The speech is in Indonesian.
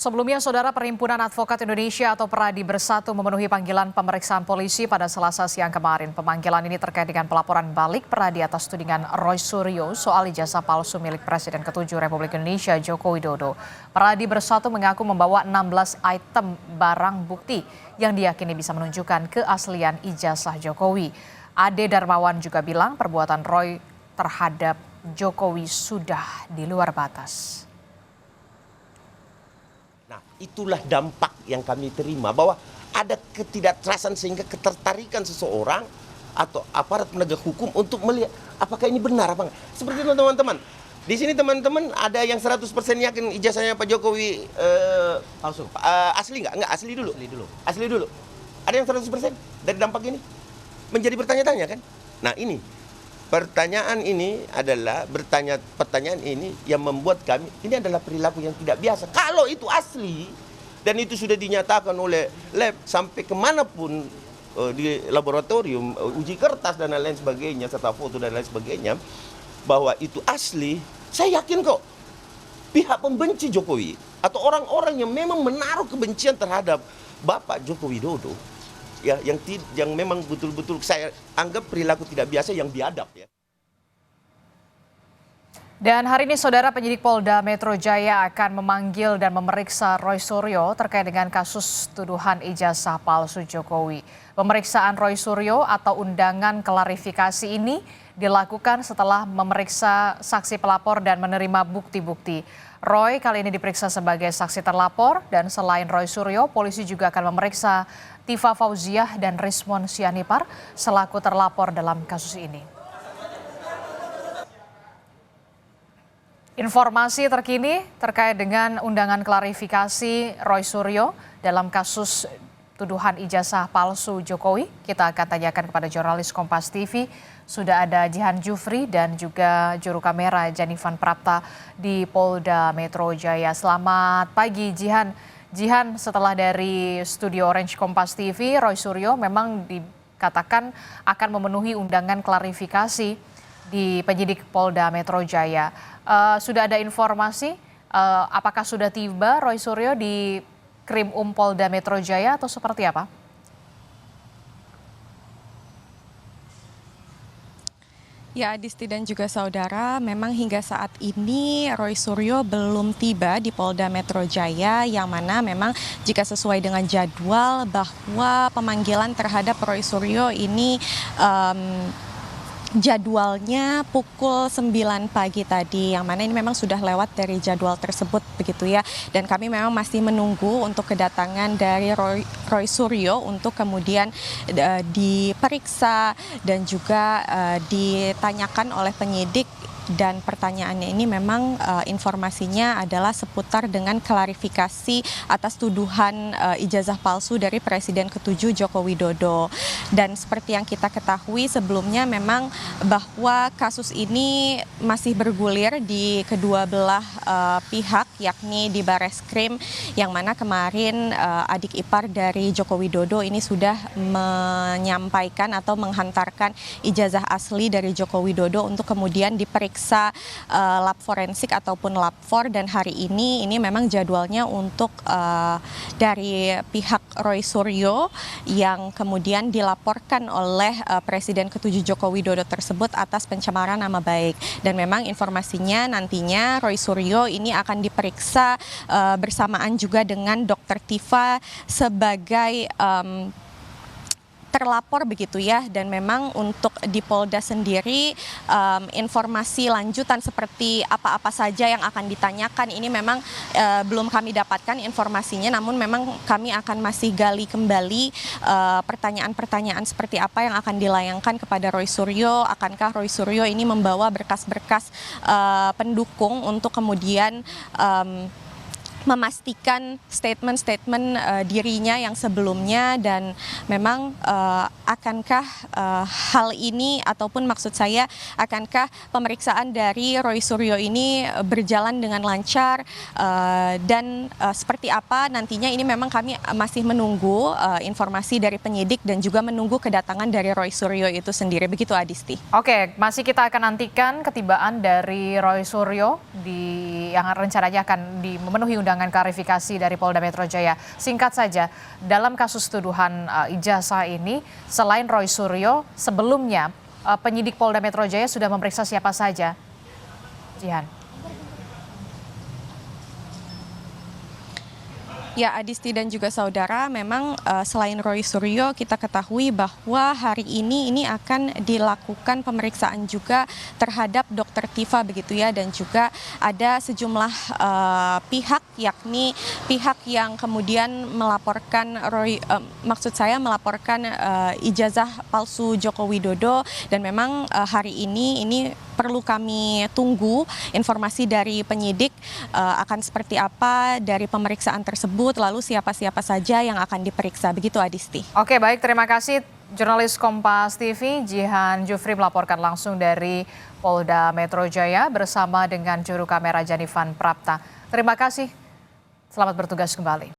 Sebelumnya, Saudara, Perhimpunan Advokat Indonesia atau PERADI Bersatu memenuhi panggilan pemeriksaan polisi pada Selasa siang kemarin. Pemanggilan ini terkait dengan pelaporan balik PERADI atas tudingan Roy Suryo soal ijazah palsu milik Presiden ke-7 Republik Indonesia Joko Widodo. PERADI Bersatu mengaku membawa 16 item barang bukti yang diyakini bisa menunjukkan keaslian ijazah Jokowi. Ade Darmawan juga bilang perbuatan Roy terhadap Jokowi sudah di luar batas. Nah, itulah dampak yang kami terima, bahwa ada ketidakjelasan sehingga ketertarikan seseorang atau aparat penegak hukum untuk melihat apakah ini benar apa enggak. Seperti itu teman-teman. Di sini teman-teman ada yang 100% yakin ijazahnya Pak Jokowi palsu. Asli enggak? Enggak, asli dulu. Asli dulu. Ada yang 100% dari dampak ini? Menjadi bertanya-tanya kan? Nah, ini pertanyaan ini adalah pertanyaan ini yang membuat kami, ini adalah perilaku yang tidak biasa. Kalau itu asli dan itu sudah dinyatakan oleh lab sampai kemanapun di laboratorium, uji kertas dan lain sebagainya, serta foto dan lain sebagainya, bahwa itu asli, saya yakin kok pihak pembenci Jokowi atau orang-orang yang memang menaruh kebencian terhadap Bapak Joko Widodo, ya, yang memang betul-betul saya anggap perilaku tidak biasa yang biadab ya. Dan hari ini, Saudara, penyidik Polda Metro Jaya akan memanggil dan memeriksa Roy Suryo terkait dengan kasus tuduhan ijazah palsu Jokowi. Pemeriksaan Roy Suryo atau undangan klarifikasi ini dilakukan setelah memeriksa saksi pelapor dan menerima bukti-bukti. Roy kali ini diperiksa sebagai saksi terlapor, dan selain Roy Suryo, polisi juga akan memeriksa Tifa Fauziah dan Rismon Sianipar selaku terlapor dalam kasus ini. Informasi terkini terkait dengan undangan klarifikasi Roy Suryo dalam kasus tuduhan ijazah palsu Jokowi, kita akan tanyakan kepada jurnalis Kompas TV. Sudah ada Jihan Jufri dan juga juru kamera Janifan Prapta di Polda Metro Jaya. Selamat pagi, Jihan. Jihan, setelah dari studio Orange Kompas TV, Roy Suryo memang dikatakan akan memenuhi undangan klarifikasi di penyidik Polda Metro Jaya. Sudah ada informasi apakah sudah tiba Roy Suryo di Krim Polda Metro Jaya atau seperti apa? Ya, Adisti dan juga saudara, memang hingga saat ini Roy Suryo belum tiba di Polda Metro Jaya, yang mana memang jika sesuai dengan jadwal bahwa pemanggilan terhadap Roy Suryo ini jadwalnya pukul 9 pagi tadi, yang mana ini memang sudah lewat dari jadwal tersebut begitu ya. Dan kami memang masih menunggu untuk kedatangan dari Roy Suryo untuk kemudian diperiksa dan juga ditanyakan oleh penyidik. Dan pertanyaannya ini memang informasinya adalah seputar dengan klarifikasi atas tuduhan ijazah palsu dari Presiden ke-7 Joko Widodo. Dan seperti yang kita ketahui sebelumnya memang bahwa kasus ini masih bergulir di kedua belah pihak, yakni di Bareskrim, yang mana kemarin adik ipar dari Joko Widodo ini sudah menyampaikan atau menghantarkan ijazah asli dari Joko Widodo untuk kemudian diperiksa lab forensik ataupun lab 4, dan hari ini memang jadwalnya untuk dari pihak Roy Suryo yang kemudian dilaporkan oleh Presiden ke-7 Joko Widodo tersebut atas pencemaran nama baik. Dan memang informasinya nantinya Roy Suryo ini akan diperiksa bersamaan juga dengan Dr. Tifa sebagai terlapor begitu ya. Dan memang untuk di Polda sendiri informasi lanjutan seperti apa-apa saja yang akan ditanyakan ini memang belum kami dapatkan informasinya, namun memang kami akan masih gali kembali pertanyaan-pertanyaan seperti apa yang akan dilayangkan kepada Roy Suryo. Akankah Roy Suryo ini membawa berkas-berkas pendukung untuk kemudian memastikan statement-statement dirinya yang sebelumnya, dan memang akankah hal ini ataupun maksud saya akankah pemeriksaan dari Roy Suryo ini berjalan dengan lancar dan seperti apa nantinya, ini memang kami masih menunggu informasi dari penyidik dan juga menunggu kedatangan dari Roy Suryo itu sendiri, begitu Adisti. Oke, masih kita akan nantikan ketibaan dari Roy Suryo yang rencananya akan memenuhi undangan undangan klarifikasi dari Polda Metro Jaya. Singkat saja, dalam kasus tuduhan ijazah ini, selain Roy Suryo, sebelumnya penyidik Polda Metro Jaya sudah memeriksa siapa saja? Jihan. Ya, Adisti dan juga saudara, memang selain Roy Suryo, kita ketahui bahwa hari ini akan dilakukan pemeriksaan juga terhadap Dr. Tifa begitu ya, dan juga ada sejumlah pihak, yakni pihak yang kemudian melaporkan melaporkan ijazah palsu Joko Widodo, dan memang hari ini perlu kami tunggu informasi dari penyidik akan seperti apa dari pemeriksaan tersebut, lalu siapa-siapa saja yang akan diperiksa. Begitu, Adisti. Oke, baik, terima kasih jurnalis Kompas TV Jihan Jufri melaporkan langsung dari Polda Metro Jaya bersama dengan juru kamera Janivan Prapta. Terima kasih, selamat bertugas kembali.